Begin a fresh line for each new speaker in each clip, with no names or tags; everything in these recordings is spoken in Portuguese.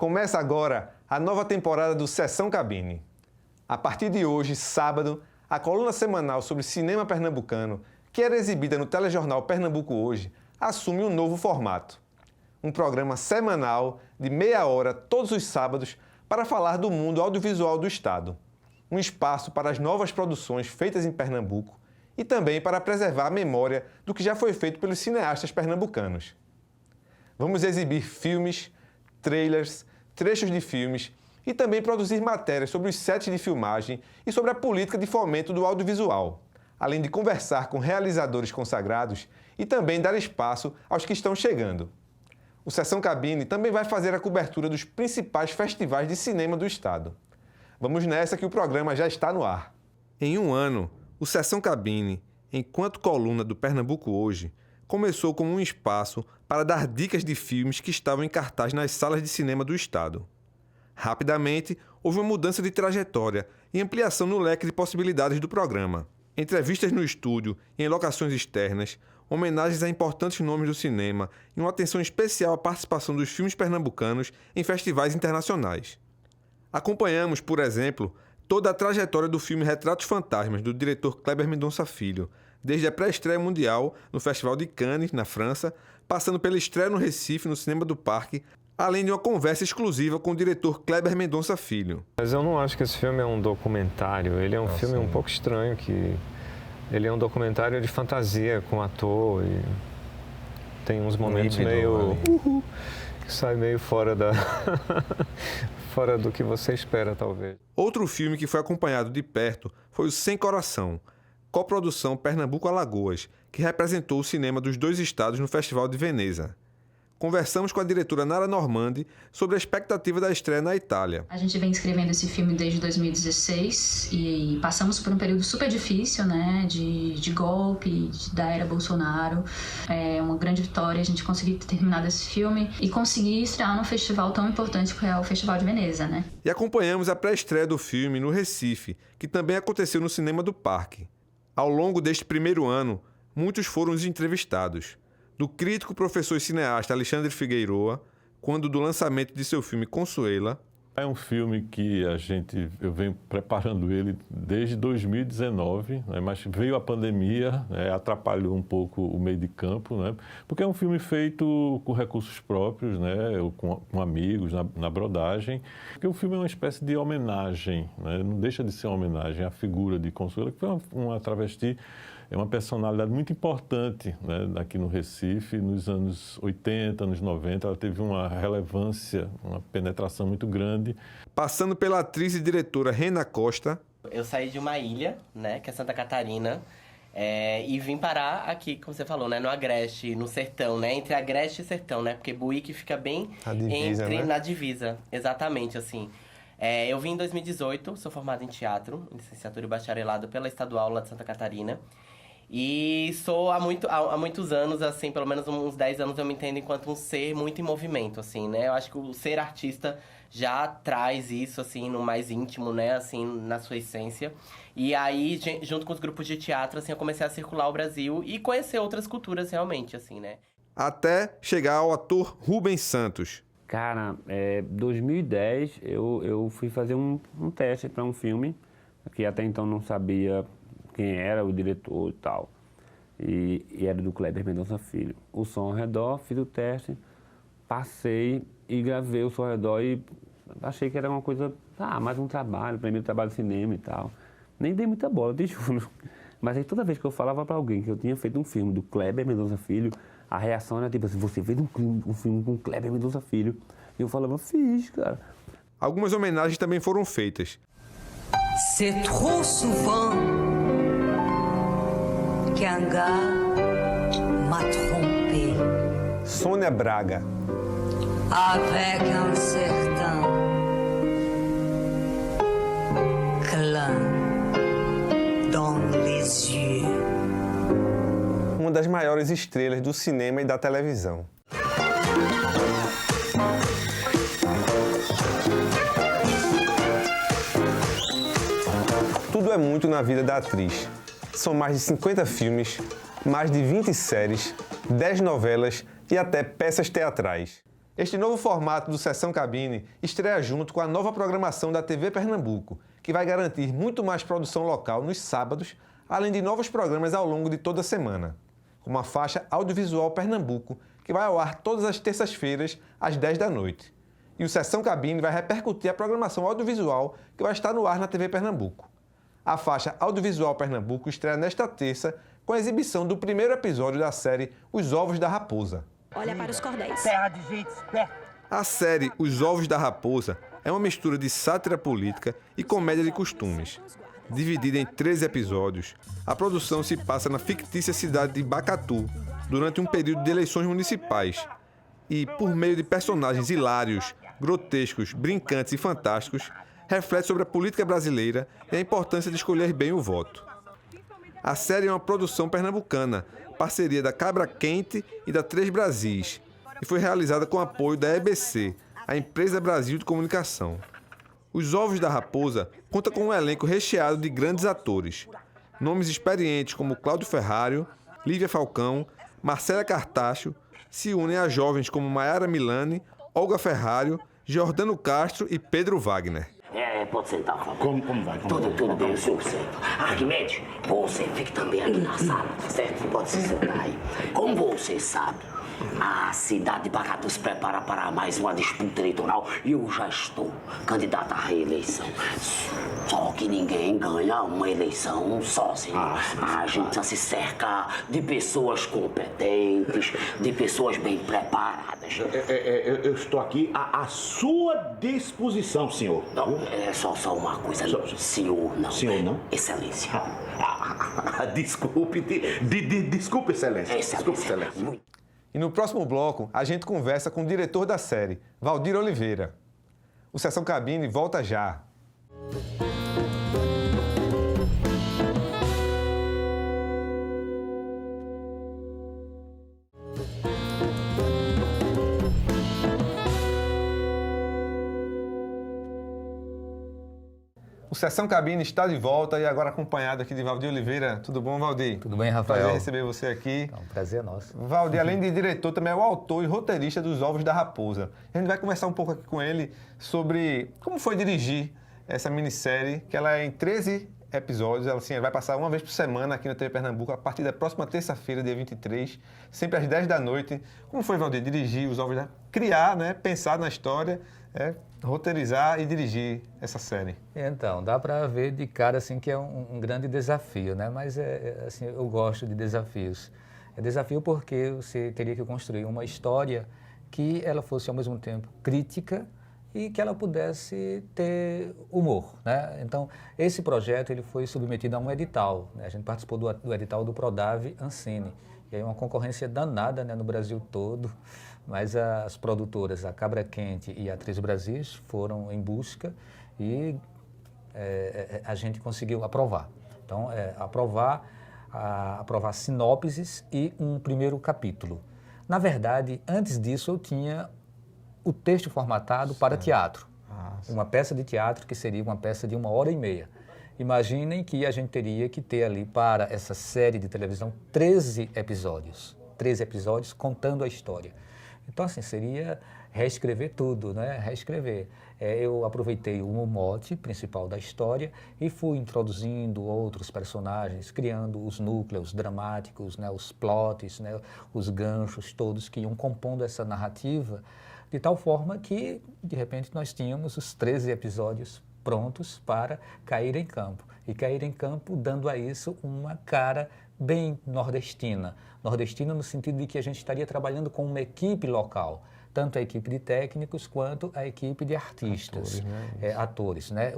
Começa agora a nova temporada do Sessão Cabine. A partir de hoje, sábado, a coluna semanal sobre cinema pernambucano, que era exibida no telejornal Pernambuco Hoje, assume um novo formato. Um programa semanal de meia hora todos os sábados para falar do mundo audiovisual do Estado. Um espaço para as novas produções feitas em Pernambuco e também para preservar a memória do que já foi feito pelos cineastas pernambucanos. Vamos exibir filmes, trailers, trechos de filmes e também produzir matérias sobre os sets de filmagem e sobre a política de fomento do audiovisual, além de conversar com realizadores consagrados e também dar espaço aos que estão chegando. O Sessão Cabine também vai fazer a cobertura dos principais festivais de cinema do Estado. Vamos nessa que o programa já está no ar. Em um ano, o Sessão Cabine, enquanto coluna do Pernambuco Hoje, começou como um espaço para dar dicas de filmes que estavam em cartaz nas salas de cinema do Estado. Rapidamente, houve uma mudança de trajetória e ampliação no leque de possibilidades do programa. Entrevistas no estúdio e em locações externas, homenagens a importantes nomes do cinema e uma atenção especial à participação dos filmes pernambucanos em festivais internacionais. Acompanhamos, por exemplo, toda a trajetória do filme Retratos Fantasmas, do diretor Kleber Mendonça Filho, desde a pré-estreia mundial no Festival de Cannes, na França, passando pela estreia no Recife, no Cinema do Parque, além de uma conversa exclusiva com o diretor Kleber Mendonça Filho.
Mas eu não acho que esse filme é um documentário, ele é um filme um pouco estranho, que ele é um documentário de fantasia com ator e tem uns momentos meio... que sai meio fora da... fora do que você espera, talvez.
Outro filme que foi acompanhado de perto foi o Sem Coração, coprodução Pernambuco-Alagoas, que representou o cinema dos dois estados no Festival de Veneza. Conversamos com a diretora Nara Normandi sobre a expectativa da estreia na Itália.
A gente vem escrevendo esse filme desde 2016 e passamos por um período super difícil, né, de golpe, da era Bolsonaro. É uma grande vitória a gente conseguir ter terminado esse filme e conseguir estrear num festival tão importante que é o Festival de Veneza, né?
E acompanhamos a pré-estreia do filme no Recife, que também aconteceu no Cinema do Parque. Ao longo deste primeiro ano, muitos foram os entrevistados. Do crítico, professor e cineasta Alexandre Figueiroa, quando do lançamento de seu filme Consuela.
É um filme que eu venho preparando ele desde 2019, né, mas veio a pandemia, né, atrapalhou um pouco o meio de campo, né, porque é um filme feito com recursos próprios, né, com amigos, na brodagem. Porque o filme é uma espécie de homenagem, né, não deixa de ser uma homenagem à figura de Consuela, que foi uma travesti. É uma personalidade muito importante, né, aqui no Recife, nos anos 80, anos 90. Ela teve uma relevância, uma penetração muito grande.
Passando pela atriz e diretora Rena Costa.
Eu saí de uma ilha, né, que é Santa Catarina, e vim parar aqui, como você falou, né, no Agreste, no Sertão, né, entre Agreste e Sertão, né, porque Buíque fica bem na divisa, exatamente, assim. Eu vim em 2018, sou formado em teatro, licenciatura e bacharelado pela Estadual lá de Santa Catarina. E sou há muitos anos, assim, pelo menos uns 10 anos eu me entendo enquanto um ser muito em movimento, assim, né? Eu acho que o ser artista já traz isso, assim, no mais íntimo, né? Assim, na sua essência. E aí, junto com os grupos de teatro, assim, eu comecei a circular o Brasil e conhecer outras culturas realmente, assim, né?
Até chegar ao ator Rubens Santos.
Cara, 2010 eu fui fazer um teste para um filme, que até então não sabia quem era o diretor e tal. E era do Kleber Mendonça Filho. O Som ao Redor, fiz o teste, passei e gravei o Som ao Redor e achei que era uma coisa, mais um trabalho, primeiro trabalho de cinema e tal. Nem dei muita bola, te juro. Mas aí toda vez que eu falava para alguém que eu tinha feito um filme do Kleber Mendonça Filho, a reação era tipo assim, você fez um filme com Kleber Mendonça Filho? E eu falava, fiz, cara.
Algumas homenagens também foram feitas.
C'est trop souvent qu'un gars m'a trompé.
Sônia Braga.
Avec un certain clin dans les yeux.
Uma das maiores estrelas do cinema e da televisão. Tudo é muito na vida da atriz. São mais de 50 filmes, mais de 20 séries, 10 novelas e até peças teatrais. Este novo formato do Sessão Cabine estreia junto com a nova programação da TV Pernambuco, que vai garantir muito mais produção local nos sábados, além de novos programas ao longo de toda a semana, como a faixa Audiovisual Pernambuco, que vai ao ar todas as terças-feiras, às 10 da noite. E o Sessão Cabine vai repercutir a programação audiovisual que vai estar no ar na TV Pernambuco. A faixa Audiovisual Pernambuco estreia nesta terça com a exibição do primeiro episódio da série Os Ovos da Raposa.
Olha para os cordéis.
Terra de gente esperta.
A série Os Ovos da Raposa é uma mistura de sátira política e comédia de costumes. Dividida em 13 episódios, a produção se passa na fictícia cidade de Bacatu, durante um período de eleições municipais. E, por meio de personagens hilários, grotescos, brincantes e fantásticos, reflete sobre a política brasileira e a importância de escolher bem o voto. A série é uma produção pernambucana, parceria da Cabra Quente e da Três Brasis, e foi realizada com apoio da EBC, a Empresa Brasil de Comunicação. Os Ovos da Raposa conta com um elenco recheado de grandes atores. Nomes experientes como Cláudio Ferrário, Lívia Falcão, Marcela Cartacho se unem a jovens como Maiara Milani, Olga Ferrário, Jordano Castro e Pedro Wagner.
Pode sentar, por favor. Como vai? Tudo bem, o senhor senta. Arquimedes, você fique também aqui na sala, certo? Pode se sentar aí. Como você sabe, a cidade de Bacatu se prepara para mais uma disputa eleitoral e eu já estou candidato à reeleição. Só que ninguém ganha uma eleição sozinho. A gente precisa se cercar de pessoas competentes, de pessoas bem preparadas.
Eu estou aqui à sua disposição, senhor.
Não, é só uma coisa. Senhor, não.
Senhor, não?
Excelência.
Desculpe, desculpe, excelência. Desculpe, excelência.
E no próximo bloco, a gente conversa com o diretor da série, Valdir Oliveira. O Sessão Cabine volta já. O Sessão Cabine está de volta e agora acompanhado aqui de Valdir Oliveira. Tudo bom, Valdir?
Tudo bem, Rafael.
Prazer receber você aqui.
É um prazer nosso.
Valdir, além de diretor, também é o autor e roteirista dos Ovos da Raposa. A gente vai conversar um pouco aqui com ele sobre como foi dirigir essa minissérie, que ela é em 13 episódios. Ela assim, vai passar uma vez por semana aqui na TV Pernambuco, a partir da próxima terça-feira, dia 23, sempre às 10 da noite. Como foi, Valdir, dirigir os Ovos da... Criar, né? Pensar na história, roteirizar e dirigir essa série?
Então, dá para ver de cara assim que é um grande desafio, né? Mas assim, eu gosto de desafios. É desafio porque você teria que construir uma história que ela fosse ao mesmo tempo crítica e que ela pudesse ter humor, né? Então, esse projeto ele foi submetido a um edital, né? A gente participou do edital do Prodave Ancine. E aí uma concorrência danada, né, no Brasil todo, mas as produtoras, a Cabra Quente e a Três Brasis, foram em busca e a gente conseguiu aprovar. Então, aprovar sinopses e um primeiro capítulo. Na verdade, antes disso, eu tinha o texto formatado para teatro. Uma peça de teatro que seria uma peça de 1h30. Imaginem que a gente teria que ter ali para essa série de televisão 13 episódios. 13 episódios contando a história. Então, assim, seria reescrever tudo, né? Reescrever. Eu aproveitei o mote principal da história e fui introduzindo outros personagens, criando os núcleos dramáticos, né? Os plots, né? Os ganchos todos que iam compondo essa narrativa, de tal forma que, de repente, nós tínhamos os 13 episódios prontos para cair em campo. E cair em campo dando a isso uma cara bem nordestina. Nordestina no sentido de que a gente estaria trabalhando com uma equipe local, tanto a equipe de técnicos quanto a equipe de artistas, atores, né?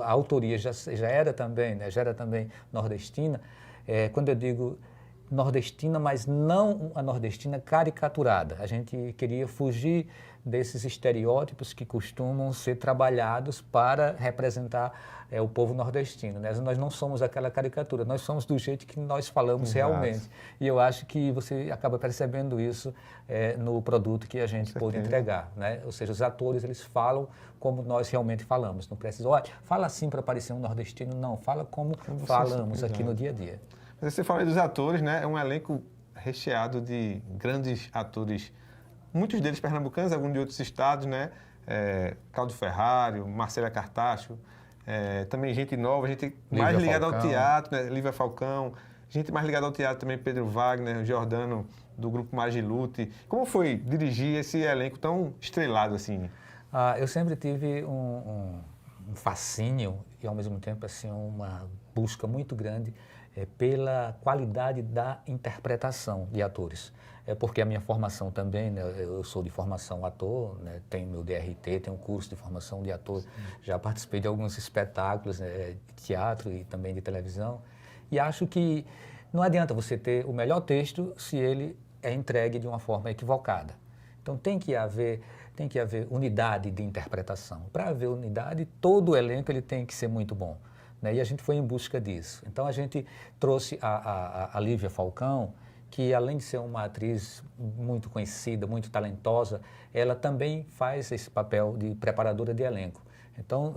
A autoria já era também, né? Já era também nordestina. Quando eu digo nordestina, mas não a nordestina caricaturada. A gente queria fugir desses estereótipos que costumam ser trabalhados para representar o povo nordestino, né? Nós não somos aquela caricatura, nós somos do jeito que nós falamos realmente. E eu acho que você acaba percebendo isso no produto que a gente pôde entregar, né? Ou seja, os atores, eles falam como nós realmente falamos. Não precisa, olha, fala assim para parecer um nordestino, não. Fala como falamos aqui no dia a dia.
Mas você falou dos atores, né? É um elenco recheado de grandes atores muitos deles pernambucanos, alguns de outros estados, né? Cláudio Ferrário, Marcela Cartacho, também gente nova, gente mais ligada ao teatro, né? Lívia Falcão, gente mais ligada ao teatro também, Pedro Wagner, Giordano, do grupo Magilute. Como foi dirigir esse elenco tão estrelado assim?
Eu sempre tive um fascínio e, ao mesmo tempo, assim, uma busca muito grande pela qualidade da interpretação de atores. Porque a minha formação também, né, eu sou de formação ator, né, tenho meu DRT, tenho um curso de formação de ator, sim, já participei de alguns espetáculos, né, de teatro e também de televisão, e acho que não adianta você ter o melhor texto se ele é entregue de uma forma equivocada. Então tem que haver unidade de interpretação. Para haver unidade, todo o elenco ele tem que ser muito bom, né? E a gente foi em busca disso. Então a gente trouxe a Lívia Falcão, que além de ser uma atriz muito conhecida, muito talentosa, ela também faz esse papel de preparadora de elenco. Então,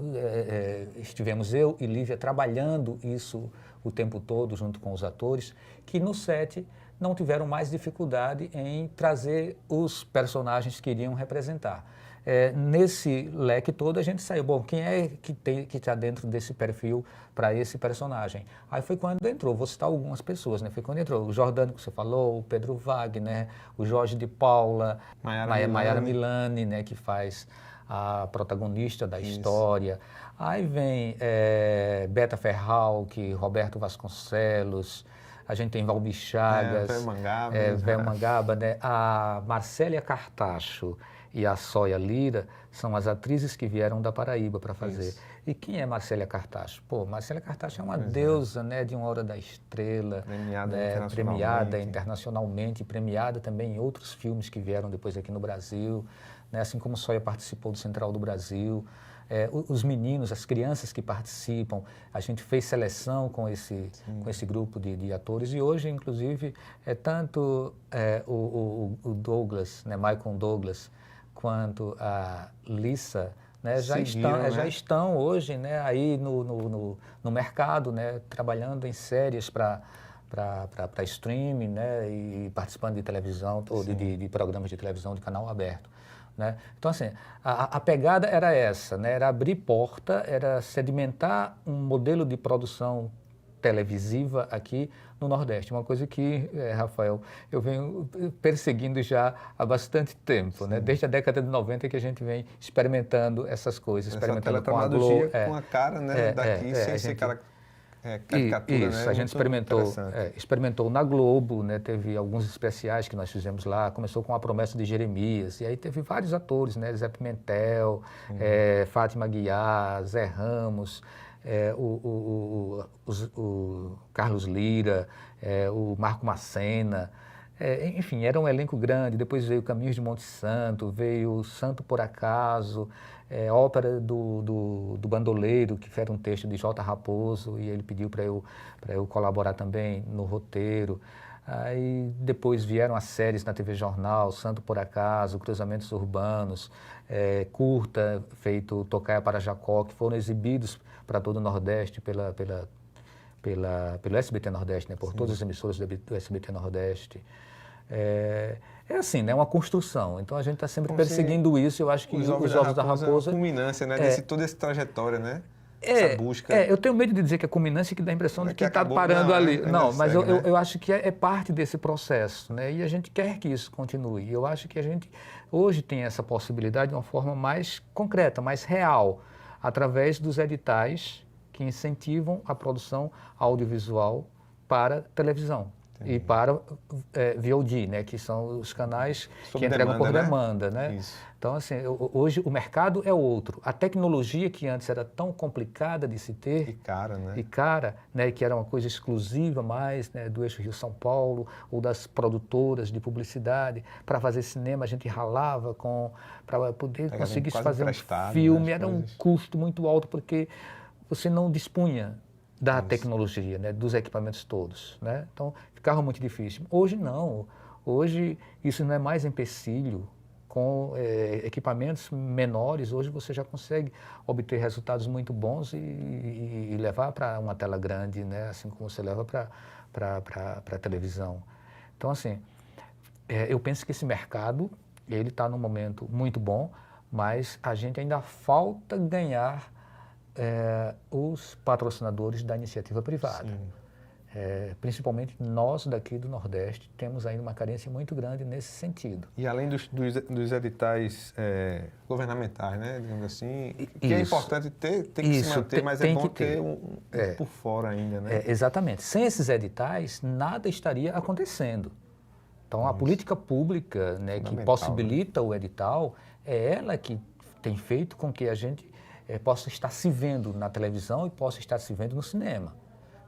estivemos eu e Lívia trabalhando isso o tempo todo junto com os atores, que no set não tiveram mais dificuldade em trazer os personagens que iriam representar. Nesse leque todo a gente saiu, bom, quem é que está dentro desse perfil para esse personagem? Aí foi quando entrou, vou citar algumas pessoas, né? Foi quando entrou o Giordano, que você falou, o Pedro Wagner, o Jorge de Paula, Maiara Milani, né? Que faz a protagonista da história. Aí vem Beta Ferral, que Roberto Vasconcelos, a gente tem Valmir Chagas, Véu Mangaba, né? A Marcélia Cartacho e a Sóia Lira são as atrizes que vieram da Paraíba para fazer. Isso. E quem é Marcélia Cartacho? Pô, Marcélia Cartacho é uma deusa, né, de Uma Hora da Estrela, premiada internacionalmente, premiada também em outros filmes que vieram depois aqui no Brasil, né, assim como Sóia participou do Central do Brasil. Os meninos, as crianças que participam, a gente fez seleção com esse grupo de atores e hoje, inclusive, tanto o Douglas, né, Michael Douglas, quanto a Lissa, né, já estão hoje, né, aí no mercado, né, trabalhando em séries para streaming, né, e participando de televisão, ou de programas de televisão de canal aberto. Né? Então, assim, a pegada era essa, né? Era abrir porta, era sedimentar um modelo de produção televisiva aqui no Nordeste. Uma coisa que, Rafael, eu venho perseguindo já há bastante tempo, né? Desde a década de 90 que a gente vem experimentando essas coisas, experimentando com a Globo.
Com a cara, né, daqui, sem ser cara... caricatura,
isso,
né?
a gente experimentou na Globo, né? Teve alguns especiais que nós fizemos lá, começou com A Promessa de Jeremias, e aí teve vários atores, né? Zé Pimentel, Fátima Aguiar, Zé Ramos, o Carlos Lira, o Marco Macena, enfim, era um elenco grande. Depois veio Caminhos de Monte Santo, veio Santo por Acaso, ópera do Bandoleiro, que era um texto de J. Raposo, e ele pediu para eu colaborar também no roteiro. Aí depois vieram as séries na TV Jornal, Santo por Acaso, Cruzamentos Urbanos, curta feito Tocaia para Jacó, que foram exibidos para todo o Nordeste pelo SBT Nordeste, né, por todas as emissoras do SBT Nordeste. É assim, né? Uma construção. Então a gente está sempre perseguindo isso. Eu acho que os Ovos da Raposa...
É a culminância, né? Toda essa trajetória, né? Essa busca.
Eu tenho medo de dizer que é culminância, que dá a impressão de que está parando ali. Não, mas eu acho que é parte desse processo, né? E a gente quer que isso continue. Eu acho que a gente hoje tem essa possibilidade de uma forma mais concreta, mais real, através dos editais que incentivam a produção audiovisual para televisão. E para VOD, né, que são os canais que entregam por demanda, né? Então, assim, hoje o mercado é outro. A tecnologia que antes era tão complicada de se ter...
E cara, né?
E cara, né, que era uma coisa exclusiva mais, né, do eixo Rio-São Paulo ou das produtoras de publicidade. Para fazer cinema a gente ralava para poder conseguir fazer um filme. Era um custo muito alto porque você não dispunha da tecnologia, né, dos equipamentos todos, né? Então ficava muito difícil. Hoje não, hoje isso não é mais empecilho. Com equipamentos menores, hoje você já consegue obter resultados muito bons e levar para uma tela grande, né, assim como você leva para a televisão. Então, assim, eu penso que esse mercado ele está num momento muito bom, mas a gente ainda falta ganhar os patrocinadores da iniciativa privada. Principalmente nós daqui do Nordeste temos ainda uma carência muito grande nesse sentido.
E além dos editais governamentais, né, digamos assim, que é importante ter, tem que se manter, mas é bom ter por fora ainda, né?
Exatamente. Sem esses editais, nada estaria acontecendo. Então, a política pública, né, que possibilita o edital, é ela que tem feito com que a gente possa estar se vendo na televisão e possa estar se vendo no cinema.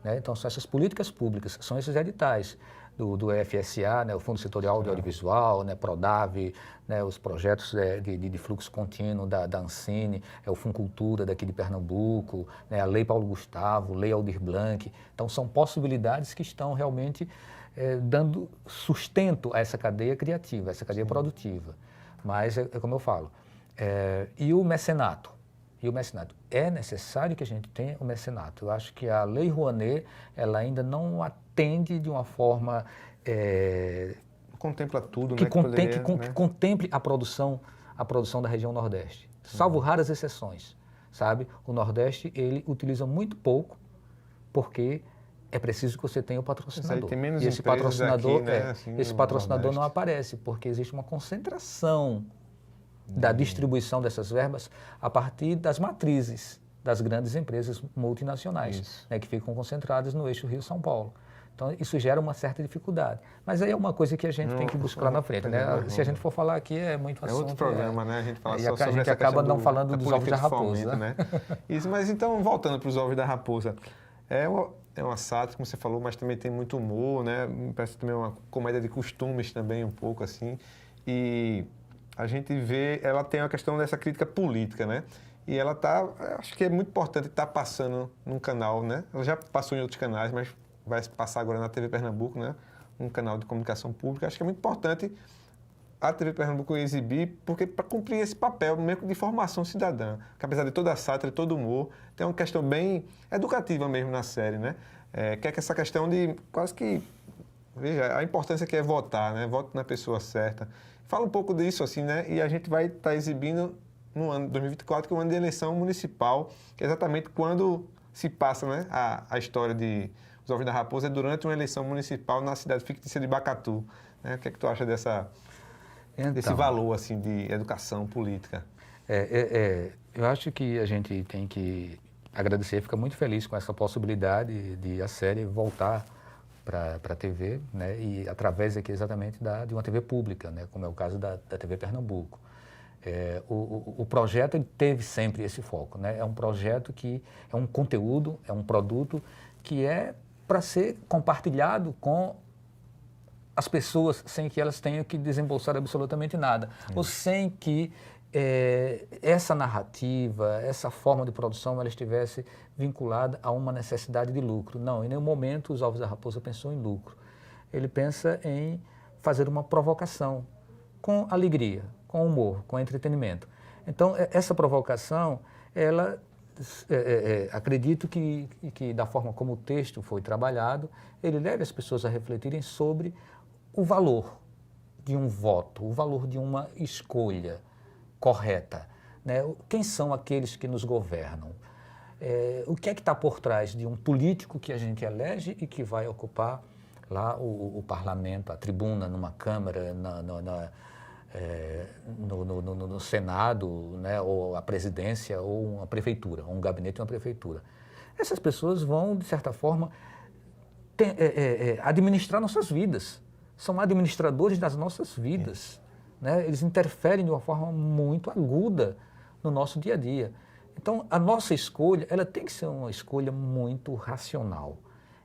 Né? Então, são essas políticas públicas, são esses editais do FSA, né, o Fundo Setorial de Audiovisual, né, Prodave, né, os projetos de fluxo contínuo da Ancine, o Funcultura daqui de Pernambuco, né, a Lei Paulo Gustavo, Lei Aldir Blanc. Então, são possibilidades que estão realmente dando sustento a essa cadeia criativa, a essa cadeia produtiva. Mas, é como eu falo, e o mecenato? É necessário que a gente tenha o mecenato. Eu acho que a Lei Rouanet, ela ainda não atende de uma forma...
contempla tudo,
que
né?
Que contemple a produção da região Nordeste. Salvo raras exceções, sabe? O Nordeste, ele utiliza muito pouco, porque é preciso que você tenha o patrocinador.
Tem menos
e esse patrocinador,
aqui, né? Assim,
esse patrocinador não aparece, porque existe uma concentração da distribuição dessas verbas a partir das matrizes das grandes empresas multinacionais, né, que ficam concentradas no eixo Rio-São Paulo. Então, isso gera uma certa dificuldade. Mas aí é uma coisa que a gente tem que buscar lá na frente, né? Se a gente for falar aqui, é muito assunto.
É outro programa, né? A gente fala só sobre
a gente acaba não falando dos ovos da raposa.
Fomento, né? Isso, mas então, voltando para os ovos da raposa, é uma sátira, como você falou, mas também tem muito humor, né? Parece também uma comédia de costumes também, um pouco assim. E a gente vê, ela tem a questão dessa crítica política, né? E ela tá, acho que é muito importante estar passando num canal, né? Ela já passou em outros canais, mas vai passar agora na TV Pernambuco, né? Um canal de comunicação pública. Acho que é muito importante a TV Pernambuco exibir, porque para cumprir esse papel mesmo de formação cidadã, que apesar de toda a sátira, todo o humor, tem uma questão bem educativa mesmo na série, né? Que é essa questão de quase que, veja, a importância que é votar, né? Vote na pessoa certa. Fala um pouco disso, assim, né? E a gente vai estar exibindo no ano de 2024, que é o ano de eleição municipal, que é exatamente quando se passa, né, a história de Os Ovos da Raposa, durante uma eleição municipal na cidade fictícia de Bacatu. Né? O que é que tu acha desse valor, assim, de educação política?
Eu acho que a gente tem que agradecer, fica muito feliz com essa possibilidade de a série voltar para a TV, né, e através aqui exatamente de uma TV pública, né, como é o caso da TV Pernambuco. O projeto ele teve sempre esse foco, né, é um projeto que é um conteúdo, é um produto que é para ser compartilhado com as pessoas sem que elas tenham que desembolsar absolutamente nada, ou sem que essa narrativa, essa forma de produção, ela estivesse vinculada a uma necessidade de lucro. Não, em nenhum momento Os Ovos da Raposa pensou em lucro. Ele pensa em fazer uma provocação com alegria, com humor, com entretenimento. Então, essa provocação, ela, acredito que da forma como o texto foi trabalhado, ele leve as pessoas a refletirem sobre o valor de um voto, o valor de uma escolha correta, né? Quem são aqueles que nos governam? O que é que está por trás de um político que a gente elege e que vai ocupar lá o parlamento, a tribuna, numa Câmara, no Senado, né? Ou a presidência, ou uma prefeitura, um gabinete e uma prefeitura? Essas pessoas vão, de certa forma, administrar nossas vidas. São administradores das nossas vidas. Né? Eles interferem de uma forma muito aguda no nosso dia a dia. Então, a nossa escolha, ela tem que ser uma escolha muito racional,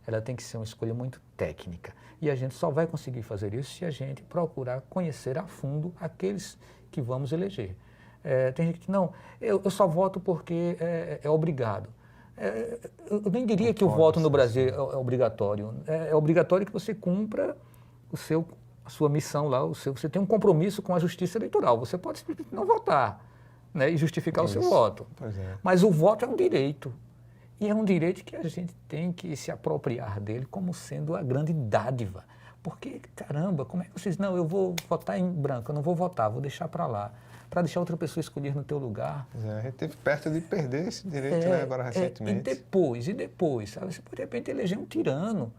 ela tem que ser uma escolha muito técnica. E a gente só vai conseguir fazer isso se a gente procurar conhecer a fundo aqueles que vamos eleger. Tem gente que diz, não, eu só voto porque é obrigado. Eu nem diria que o voto no Brasil é obrigatório. É obrigatório que você cumpra a sua missão lá, você tem um compromisso com a justiça eleitoral. Você pode não votar, né, e justificar o seu voto. Mas o voto é um direito. E é um direito que a gente tem que se apropriar dele como sendo a grande dádiva. Porque, caramba, como é que vocês... Não, eu vou votar em branco, eu não vou votar, vou deixar para lá. Para deixar outra pessoa escolher no teu lugar.
A gente esteve perto de perder esse direito, né, agora recentemente.
E depois, sabe? Você pode, de repente, eleger um tirano,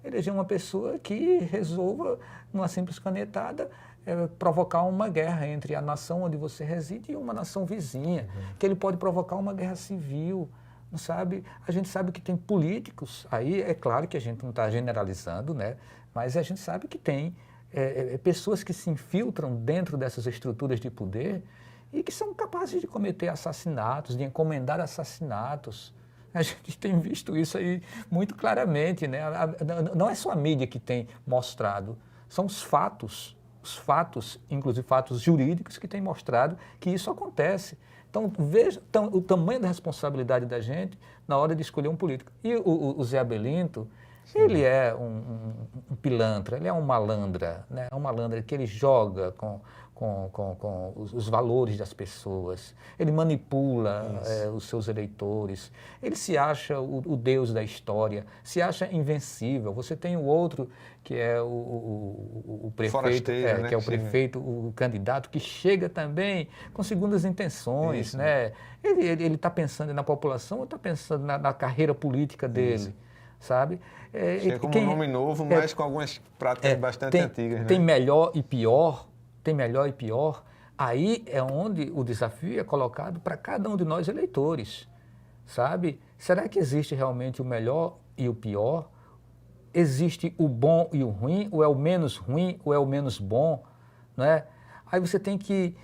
eleger uma pessoa que resolva, numa simples canetada, provocar uma guerra entre a nação onde você reside e uma nação vizinha, que ele pode provocar uma guerra civil, não sabe? A gente sabe que tem políticos, aí é claro que a gente não está generalizando, né? Mas a gente sabe que tem pessoas que se infiltram dentro dessas estruturas de poder e que são capazes de cometer assassinatos, de encomendar assassinatos. A gente tem visto isso aí muito claramente, né? Não é só a mídia que tem mostrado, são os fatos, inclusive fatos jurídicos, que têm mostrado que isso acontece. Então, veja o tamanho da responsabilidade da gente na hora de escolher um político. E o Zé Abelinto, ele é um pilantra, ele é um malandra, né? É um malandra que ele joga com os valores das pessoas, ele manipula os seus eleitores, ele se acha o deus da história, se acha invencível. Você tem o outro que é o prefeito, né? Que é o prefeito, o candidato que chega também com segundas intenções, isso, né? Ele está pensando na população ou está pensando na carreira política dele? Isso. Sabe?
Chega como um nome novo, mas com algumas práticas bastante antigas. Né?
Tem melhor e pior, aí é onde o desafio é colocado para cada um de nós eleitores, sabe? Será que existe realmente o melhor e o pior? Existe o bom e o ruim, ou é o menos ruim, ou é o menos bom, não é? Aí você tem que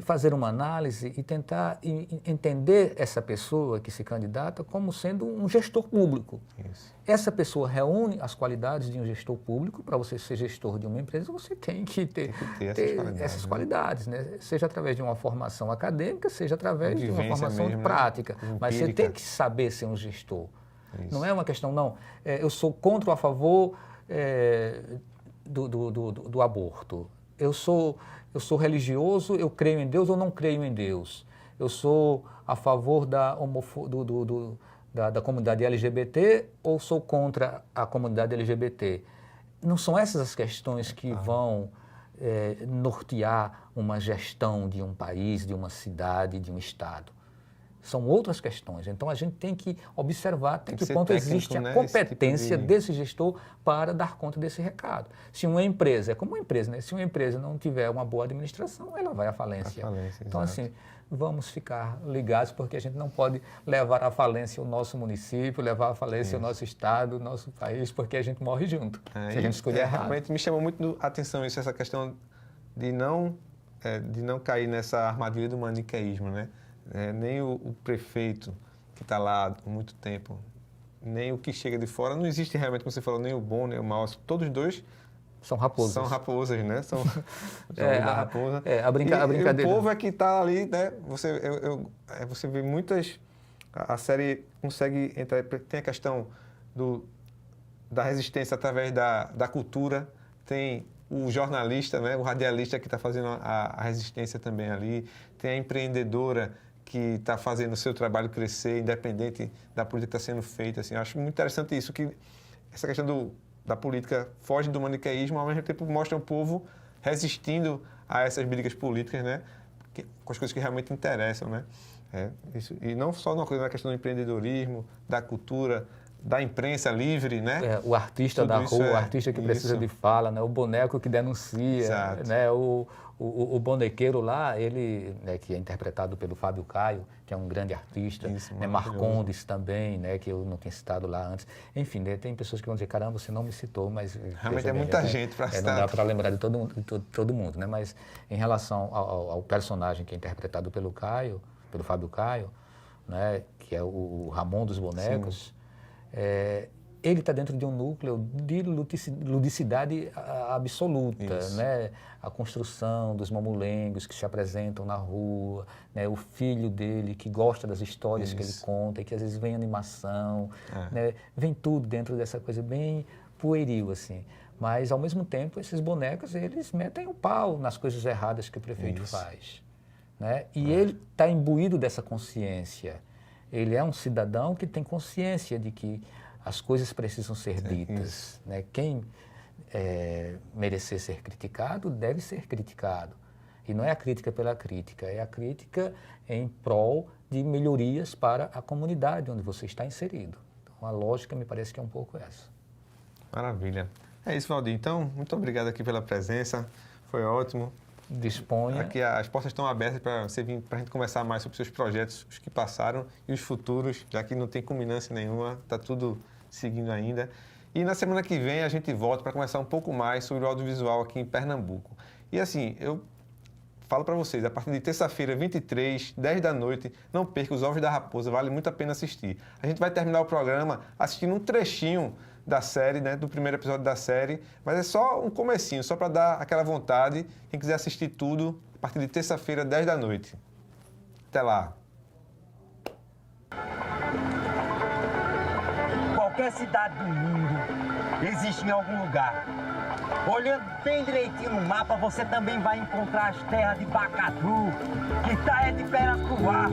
fazer uma análise e tentar entender essa pessoa que se candidata como sendo um gestor público. Isso. Essa pessoa reúne as qualidades de um gestor público. Para você ser gestor de uma empresa, você tem que ter essas qualidades, né? Seja através de uma formação acadêmica, seja através de uma formação mesmo, prática. Né? Mas você tem que saber ser um gestor. Isso. Não é uma questão, não, eu sou contra ou a favor do aborto. Eu sou religioso, eu creio em Deus ou não creio em Deus. Eu sou a favor da comunidade LGBT ou sou contra a comunidade LGBT. Não são essas as questões que vão nortear uma gestão de um país, de uma cidade, de um estado. São outras questões. Então, a gente tem que observar até que ponto existe a competência desse gestor para dar conta desse recado. Se uma empresa, é como uma empresa, né? Se uma empresa não tiver uma boa administração, ela vai à falência. Então, assim, vamos ficar ligados, porque a gente não pode levar à falência o nosso município, levar à falência o nosso estado, o nosso país, porque a gente morre junto, se a gente escolher errado.
Realmente me chamou muito a atenção isso, essa questão de não cair nessa armadilha do maniqueísmo, né? Nem o prefeito que está lá há muito tempo, nem o que chega de fora, não existe realmente, como você falou, nem o bom, nem o mau. Todos dois
são raposas.
São raposas, né? São raposa.
A brincadeira.
E o povo é que está ali, né? Você vê muitas... A série consegue entrar... Tem a questão da resistência através da cultura, tem o jornalista, né? O radialista que está fazendo a resistência também ali, tem a empreendedora que está fazendo o seu trabalho crescer, independente da política que está sendo feita. Assim, eu acho muito interessante isso, que essa questão da política foge do maniqueísmo, ao mesmo tempo mostra o povo resistindo a essas brigas políticas, né? Com as coisas que realmente interessam, né? Isso. E não só na questão do empreendedorismo, da cultura, da imprensa livre, né?
O artista tudo da rua, o artista que precisa de fala, né? O boneco que denuncia, exato, né? O bonequeiro lá, ele, né, que é interpretado pelo Fábio Caio, que é um grande artista, né? Marcondes também, né, que eu não tinha citado lá antes. Enfim, né, tem pessoas que vão dizer, caramba, você não me citou, mas...
Realmente é muita gente para citar.
Não dá para lembrar de todo mundo, né? Mas em relação ao personagem que é interpretado pelo Fábio Caio, né, que é o Ramon dos bonecos, ele está dentro de um núcleo de ludicidade absoluta, né? A construção dos mamulengos que se apresentam na rua, né? O filho dele que gosta das histórias que ele conta e que às vezes vem animação, né? Vem tudo dentro dessa coisa bem pueril, assim. Mas, ao mesmo tempo, esses bonecos, eles metem o pau nas coisas erradas que o prefeito faz, né? E ele está imbuído dessa consciência. Ele é um cidadão que tem consciência de que as coisas precisam ser ditas, né? Quem merecer ser criticado, deve ser criticado. E não é a crítica pela crítica, é a crítica em prol de melhorias para a comunidade onde você está inserido. Então, a lógica me parece que é um pouco essa.
Maravilha. É isso, Valdir. Então, muito obrigado aqui pela presença. Foi ótimo.
Disponha.
Aqui as portas estão abertas para você vir, para a gente conversar mais sobre seus projetos, os que passaram e os futuros, já que não tem culminância nenhuma, está tudo seguindo ainda. E na semana que vem a gente volta para conversar um pouco mais sobre o audiovisual aqui em Pernambuco. E assim, eu falo para vocês, a partir de terça-feira, 23, 10 da noite, não perca Os Ovos da Raposa, vale muito a pena assistir. A gente vai terminar o programa assistindo um trechinho da série, né, do primeiro episódio da série, mas é só um comecinho, só para dar aquela vontade. Quem quiser assistir tudo, a partir de terça-feira, 10 da noite. Até lá.
Qualquer cidade do mundo existe em algum lugar. Olhando bem direitinho no mapa, você também vai encontrar as terras de Bacatu, que tá de Peracuá.